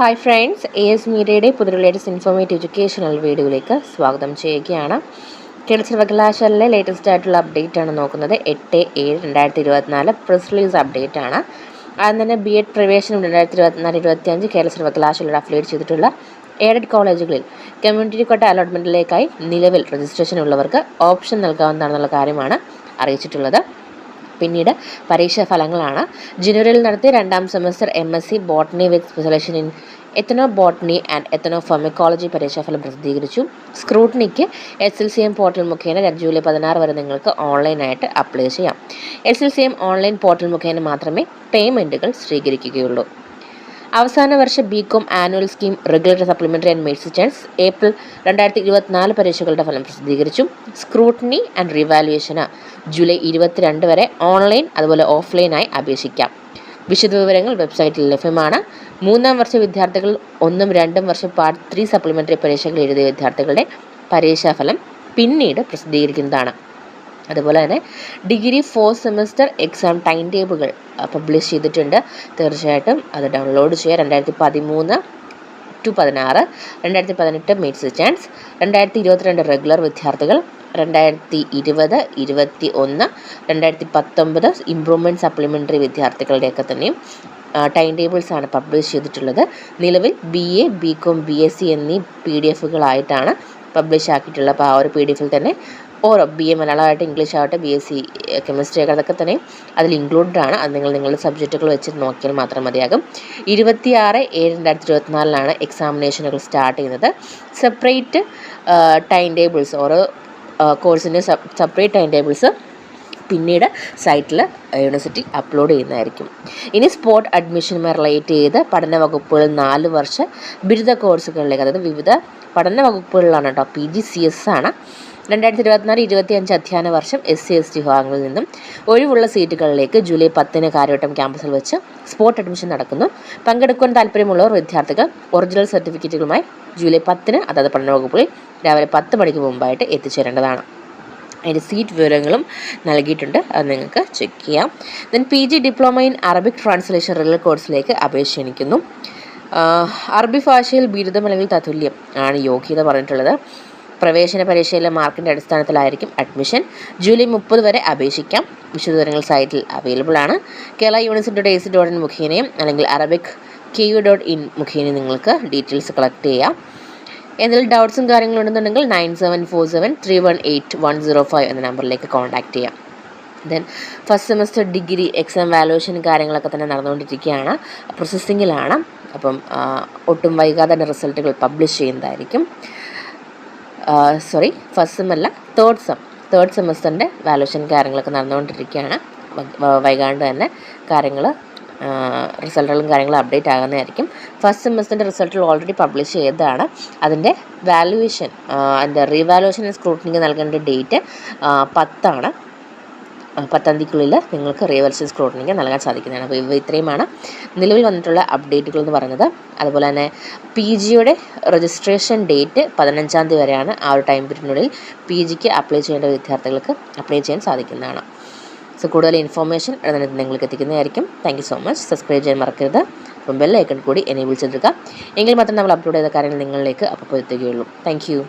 Hi friends, AS മീഡിയയുടെ പുതിയ latest informative educational വീഡിയോയിലേക്ക് സ്വാഗതം ചെയ്യുകയാണ്. കേരള സർവകലാശാലയിലെ ലേറ്റസ്റ്റ് ആയിട്ടുള്ള അപ്ഡേറ്റ് ആണ് നോക്കുന്നത്. 8/7/2024 പ്രസ് റിലീസ് അപ്ഡേറ്റ് ആണ്. ആദ്യം തന്നെ BEd പ്രവേശനം 2024-25 കേരള സർവകലാശാലയുടെ അഫിലിയേറ്റ് ചെയ്തിട്ടുള്ള എയ്ഡഡ് കോളേജുകളിൽ കമ്മ്യൂണിറ്റി കോട്ട അലോട്ട്മെൻറ്റിലേക്കായി നിലവിൽ രജിസ്ട്രേഷൻ ഉള്ളവർക്ക് ഓപ്ഷൻ നൽകാവുന്നതാണെന്നുള്ള കാര്യമാണ് അറിയിച്ചിട്ടുള്ളത്. പിന്നീട് പരീക്ഷാ ഫലങ്ങളാണ്. ജനുവരിയിൽ നടത്തിയ 2ാം semester MSc botany with specialisation in ethno botany and ethno pharmacology പരീക്ഷാഫലം പ്രസിദ്ധീകരിച്ചു. സ്ക്രൂട്ടണിക്ക് SLCM പോർട്ടൽ മുഖേന ജൂലൈ 16 വരെ നിങ്ങൾക്ക് ഓൺലൈനായിട്ട് അപ്ലൈ ചെയ്യാം. SLCM ഓൺലൈൻ പോർട്ടൽ മുഖേന മാത്രമേ പേയ്മെൻറ്റുകൾ സ്വീകരിക്കുകയുള്ളൂ. അവസാന വർഷ BCom annual scheme regular supplementary and medicine chance April 2024 പരീക്ഷകളുടെ ഫലം പ്രസിദ്ധീകരിച്ചു. സ്ക്രൂട്ടണി ആൻഡ് റിവാലുവേഷന് ജൂലൈ 22 വരെ ഓൺലൈൻ അതുപോലെ ഓഫ്ലൈനായി അപേക്ഷിക്കാം. വിശദവിവരങ്ങൾ വെബ്സൈറ്റിൽ ലഭ്യമാണ്. 3ാം വർഷ വിദ്യാർത്ഥികൾ 1ഉം 2ഉം വർഷ പാർട്ട് 3 സപ്ലിമെൻ്ററി പരീക്ഷകൾ എഴുതിയ വിദ്യാർത്ഥികളുടെ പരീക്ഷാഫലം പിന്നീട് പ്രസിദ്ധീകരിക്കുന്നതാണ്. അതുപോലെ തന്നെ degree 4th semester exam time ടേബിളുകൾ പബ്ലിഷ് ചെയ്തിട്ടുണ്ട്. തീർച്ചയായിട്ടും അത് ഡൗൺലോഡ് ചെയ്യുക. 2013 to 16, 2018 മെഡിസിൻ ചാൻസ്, 2022 റെഗുലർ വിദ്യാർത്ഥികൾ, 2020, 2021, 2019 ഇംപ്രൂവ്മെൻറ്റ് സപ്ലിമെൻ്ററി വിദ്യാർത്ഥികളുടെയൊക്കെ തന്നെയും ടൈം ടേബിൾസാണ് പബ്ലിഷ് ചെയ്തിട്ടുള്ളത്. നിലവിൽ BA, BCom, BSc എന്നീ PDF-കളായിട്ടാണ് പബ്ലിഷ് ആക്കിയിട്ടുള്ളത്. അപ്പോൾ ആ ഒരു PDF തന്നെ ഓരോ BA മലയാളമായിട്ട് ഇംഗ്ലീഷ് ആവട്ടെ BSc കെമിസ്ട്രി ഒക്കെ അതൊക്കെ തന്നെ അതിൽ ഇൻക്ലൂഡഡ് ആണ്. അത് നിങ്ങളുടെ സബ്ജക്റ്റുകൾ വെച്ച് നോക്കിയാൽ മാത്രം മതിയാകും. 26/7/2024 എക്സാമിനേഷനുകൾ സ്റ്റാർട്ട് ചെയ്യുന്നത്. സെപ്പറേറ്റ് ടൈം ടേബിൾസ് ഓരോ കോഴ്സിൻ്റെ സെപ്പറേറ്റ് ടൈം ടേബിൾസ് പിന്നീട് സൈറ്റിൽ യൂണിവേഴ്സിറ്റി അപ്ലോഡ് ചെയ്യുന്നതായിരിക്കും. ഇനി സ്പോട്ട് അഡ്മിഷനുമായി റിലേറ്റ് ചെയ്ത് പഠന വകുപ്പുകൾ 4 വർഷ ബിരുദ കോഴ്സുകളിലേക്ക്, അതായത് വിവിധ പഠന വകുപ്പുകളിലാണ് കേട്ടോ. PGCS ആണ്. 2024-25 അധ്യയന വർഷം SC/ST വിഭാഗങ്ങളിൽ നിന്നും ഒഴിവുള്ള സീറ്റുകളിലേക്ക് ജൂലൈ 10 കാര്യവട്ടം ക്യാമ്പസിൽ വെച്ച് സ്പോട്ട് അഡ്മിഷൻ നടക്കുന്നു. പങ്കെടുക്കുവാൻ താല്പര്യമുള്ളവർ വിദ്യാർത്ഥികൾ ഒറിജിനൽ സർട്ടിഫിക്കറ്റുകളുമായി ജൂലൈ 10 അതായത് പഠന വകുപ്പുകളിൽ രാവിലെ 10 മണിക്ക് മുമ്പായിട്ട് എത്തിച്ചേരേണ്ടതാണ്. അതിൻ്റെ സീറ്റ് വിവരങ്ങളും നൽകിയിട്ടുണ്ട്, അത് നിങ്ങൾക്ക് ചെക്ക് ചെയ്യാം. Then PG diploma in Arabic translation regular കോഴ്സിലേക്ക് അപേക്ഷ ക്ഷണിക്കുന്നു. അറബി ഭാഷയിൽ ബിരുദം അല്ലെങ്കിൽ തത്തുല്യം ആണ് യോഗ്യത പറഞ്ഞിട്ടുള്ളത്. പ്രവേശന പരീക്ഷയിലെ മാർക്കിൻ്റെ അടിസ്ഥാനത്തിലായിരിക്കും അഡ്മിഷൻ. ജൂലൈ 30 വരെ അപേക്ഷിക്കാം. വിശദവിവരങ്ങൾ സൈറ്റിൽ അവൈലബിൾ ആണ്. കേരള യൂണിവേഴ്സിറ്റി.ac.in മുഖേനയും അല്ലെങ്കിൽ അറബിക് KU.in മുഖേനയും നിങ്ങൾക്ക് ഡീറ്റെയിൽസ് കളക്ട് ചെയ്യാം. എന്തെങ്കിലും ഡൗട്ട്സും കാര്യങ്ങളും ഉണ്ടെന്നുണ്ടെങ്കിൽ 9747318105 എന്ന നമ്പറിലേക്ക് കോൺടാക്റ്റ് ചെയ്യാം. Then first semester degree exam valuation കാര്യങ്ങളൊക്കെ തന്നെ നടന്നുകൊണ്ടിരിക്കുകയാണ്, പ്രോസസ്സിങ്ങിലാണ്. അപ്പം ഒട്ടും വൈകാതെ തന്നെ റിസൾട്ടുകൾ പബ്ലിഷ് ചെയ്യുന്നതായിരിക്കും. ഫസ്റ്റ് സെം അല്ല, തേർഡ് സെമസ്റ്ററിൻ്റെ വാലുവേഷൻ കാര്യങ്ങളൊക്കെ നടന്നുകൊണ്ടിരിക്കുകയാണ്. വൈകാണ്ട് തന്നെ കാര്യങ്ങൾ റിസൾട്ടുകളും കാര്യങ്ങളും അപ്ഡേറ്റ് ആകുന്നതായിരിക്കും. ഫസ്റ്റ് സെമസ്റ്ററിൻ്റെ റിസൾട്ടുകൾ ഓൾറെഡി പബ്ലിഷ് ചെയ്തതാണ്. അതിൻ്റെ വാലുവേഷൻ, അതിൻ്റെ റീവാലുവേഷൻ ആൻഡ് സ്ക്രൂട്ടണിക്ക് നൽകേണ്ട ഡേറ്റ് 10 തീയതിക്കുള്ളിൽ നിങ്ങൾക്ക് റീവാലുവേഷൻ സ്ക്രൂട്ടണിക്ക് നൽകാൻ സാധിക്കുന്നതാണ്. അപ്പോൾ ഇത്രയുമാണ് നിലവിൽ വന്നിട്ടുള്ള അപ്ഡേറ്റുകൾ എന്ന് പറയുന്നത്. അതുപോലെ തന്നെ PGയുടെ രജിസ്ട്രേഷൻ ഡേറ്റ് 15 തീയതി വരെയാണ്. ആ ഒരു ടൈം പീരീഡിനുള്ളിൽ PGക്ക് അപ്ലൈ ചെയ്യേണ്ട വിദ്യാർത്ഥികൾക്ക് അപ്ലൈ ചെയ്യാൻ സാധിക്കുന്നതാണ്. സോ കൂടുതൽ ഇൻഫോർമേഷൻ നിങ്ങൾക്ക് എത്തിക്കുന്നതായിരിക്കും. Thank you so much. Subscribe ചെയ്യാൻ മറക്കരുത്. അപ്പം ബെൽ ഐക്കൺ കൂടി എനേബിൾ ചെയ്തെടുക്കുക. എങ്കിൽ മാത്രം നമ്മൾ അപ്ലോഡ് ചെയ്ത കാര്യങ്ങൾ നിങ്ങളിലേക്ക് അപ്പോൾ എത്തുകയുള്ളൂ. Thank you.